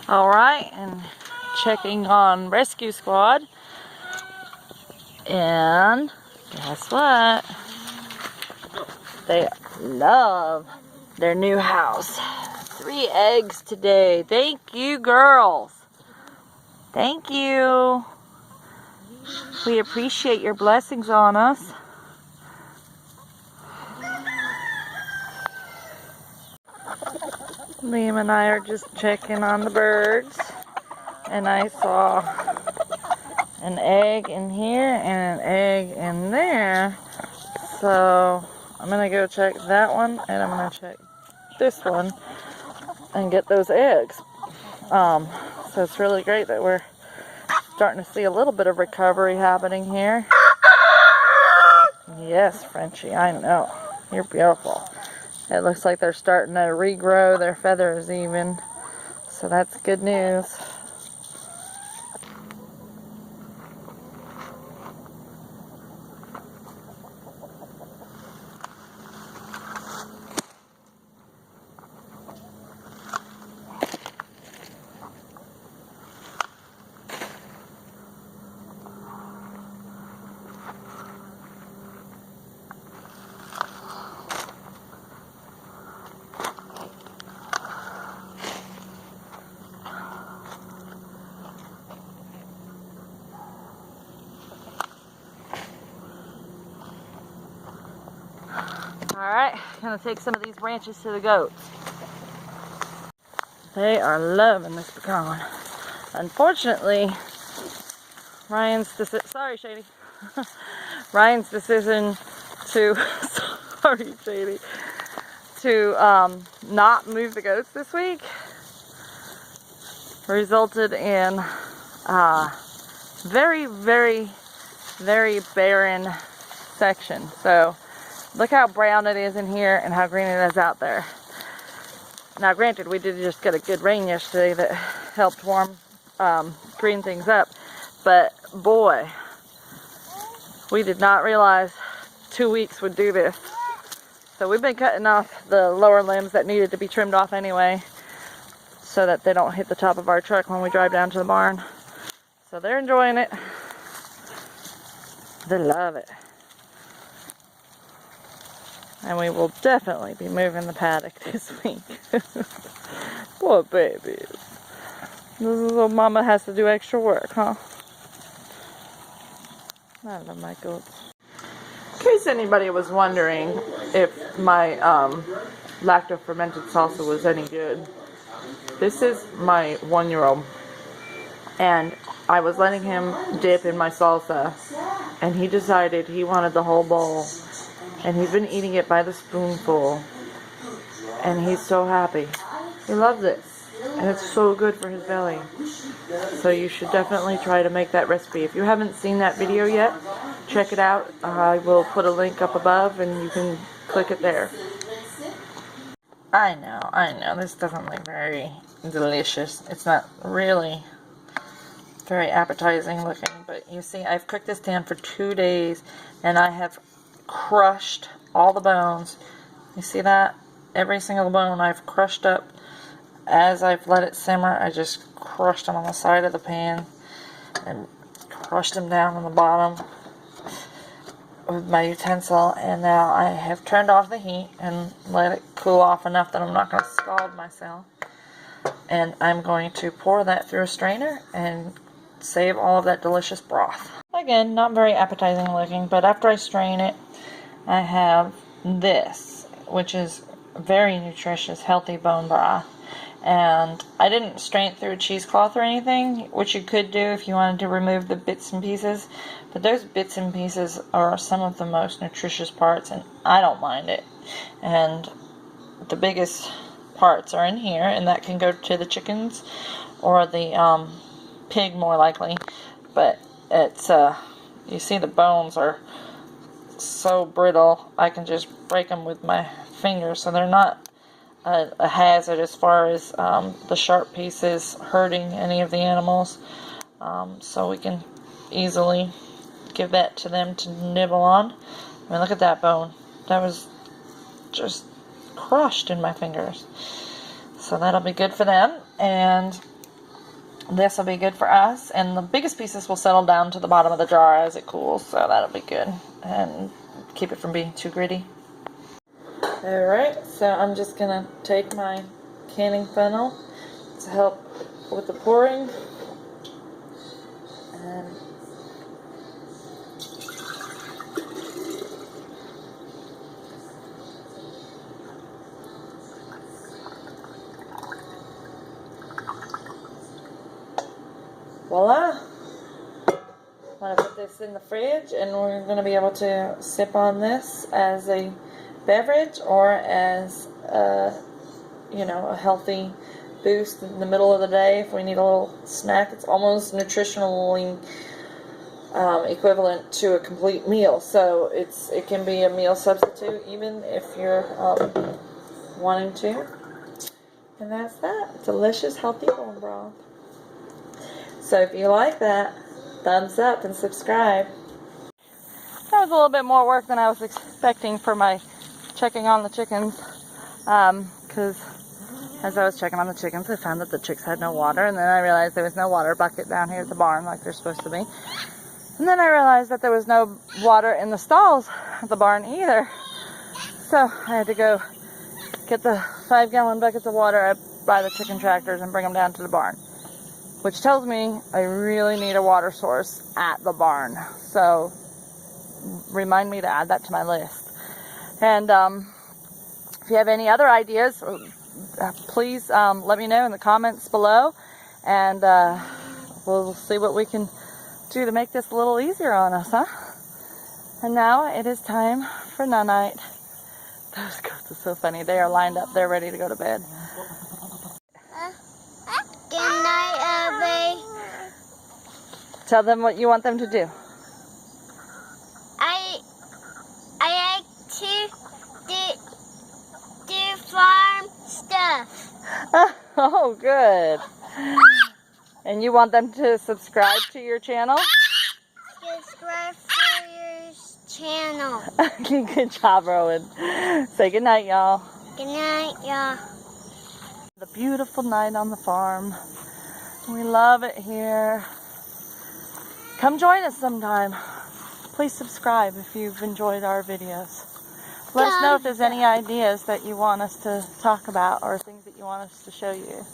Alright, and checking on Rescue Squad. And guess what? They love their new house. 3 eggs today. Thank you, girls. Thank you. We appreciate your blessings on us. Liam and I are just checking on the birds. And I saw an egg in here and an egg in there. So I'm going to go check that one and I'm going to check this one and get those eggs. So it's really great that we're starting to see a little bit of recovery happening here. Yes, Frenchie, I know. You're beautiful. It looks like they're starting to regrow their feathers even. So that's good news. Alright, gonna take some of these branches to the goats. They are loving this pecan. Unfortunately, Ryan's decision, sorry Shady, Ryan's decision to, sorry Shady, to not move the goats this week resulted in very, very, very barren section. So look how brown it is in here and how green it is out there. Now granted, we did just get a good rain yesterday that helped green things up, but boy, we did not realize 2 weeks would do this. So we've been cutting off the lower limbs that needed to be trimmed off anyway, so that they don't hit the top of our truck when we drive down to the barn. So they're enjoying it. They love it. And we will definitely be moving the paddock this week. Poor babies. This is what mama has to do extra work, huh? I love my goats. In case anybody was wondering if my lacto-fermented salsa was any good, this is my 1-year-old. And I was letting him dip in my salsa, and he decided he wanted the whole bowl. And he's been eating it by the spoonful. And he's so happy. He loves it. And it's so good for his belly. So you should definitely try to make that recipe. If you haven't seen that video yet, check it out. I will put a link up above and you can click it there. I know. This doesn't look very delicious. It's not really very appetizing looking. But you see, I've cooked this down for 2 days. And I have crushed all the bones. You see that? Every single bone I've crushed up as I've let it simmer. I just crushed them on the side of the pan and crushed them down on the bottom with my utensil, and now I have turned off the heat and let it cool off enough that I'm not going to scald myself. And I'm going to pour that through a strainer and save all of that delicious broth. Again, not very appetizing looking, but after I strain it, I have this, which is very nutritious, healthy bone broth. And I didn't strain it through a cheesecloth or anything, which you could do if you wanted to remove the bits and pieces. But those bits and pieces are some of the most nutritious parts, and I don't mind it. And the biggest parts are in here, and that can go to the chickens or the pig more likely. But it's, you see the bones are so brittle, I can just break them with my fingers, so they're not a hazard as far as the sharp pieces hurting any of the animals. So we can easily give that to them to nibble on. I mean, look at that bone. That was just crushed in my fingers. So that'll be good for them. And this will be good for us, and the biggest pieces will settle down to the bottom of the jar as it cools, so that'll be good and keep it from being too gritty. Alright, so I'm just gonna take my canning funnel to help with the pouring, and voila! I'm going to put this in the fridge, and we're going to be able to sip on this as a beverage or as a, you know, a healthy boost in the middle of the day if we need a little snack. It's almost nutritionally equivalent to a complete meal, so it can be a meal substitute even if you're wanting to. And that's that. Delicious, healthy bone broth. So if you like that, thumbs up and subscribe. That was a little bit more work than I was expecting for my checking on the chickens, because as I was checking on the chickens, I found that the chicks had no water, and then I realized there was no water bucket down here at the barn like there's supposed to be. And then I realized that there was no water in the stalls at the barn either. So I had to go get the 5-gallon buckets of water by the chicken tractors and bring them down to the barn. Which tells me I really need a water source at the barn. So remind me to add that to my list. And if you have any other ideas, please let me know in the comments below. And we'll see what we can do to make this a little easier on us, huh? And now it is time for night. Those goats are so funny. They are lined up. They're ready to go to bed. Good night, Abby. Tell them what you want them to do. I like to do farm stuff. Oh, good. And you want them to subscribe to your channel? Subscribe for your channel. Good job, Rowan. Say good night, y'all. Good night, y'all. The beautiful night on the farm. We love it here. Come join us sometime. Please subscribe if you've enjoyed our videos. Let us know if there's any ideas that you want us to talk about or things that you want us to show you.